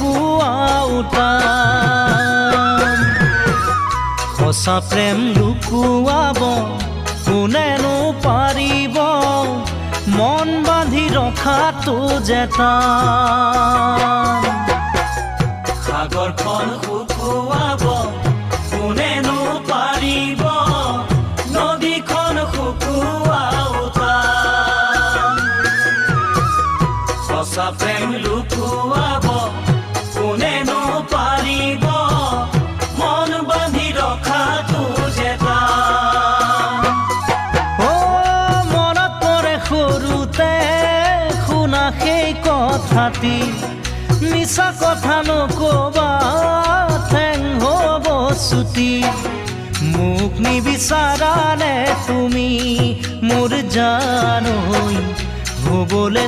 লুকুৱাওতাম সঁচা প্ৰেম লুকুৱাব কোনেনো পাৰিব মন বান্ধি ৰখাটো যে টান সাগৰখন শুকুৱাব কোনেনো পাৰিব নদীখন শুকুৱাওতাম সঁচা প্ৰেম লুকুৱাব কোনেনো পাৰিব মন বান্ধি ৰখাটো যে টান মনত পৰে সৰুতে শুনা সেই কথাটি মিছা কথা নকবা ঠেং হ'ব ছুটি মোক নিবিচাৰানে তুমি মোৰ জানৈ হ'বলে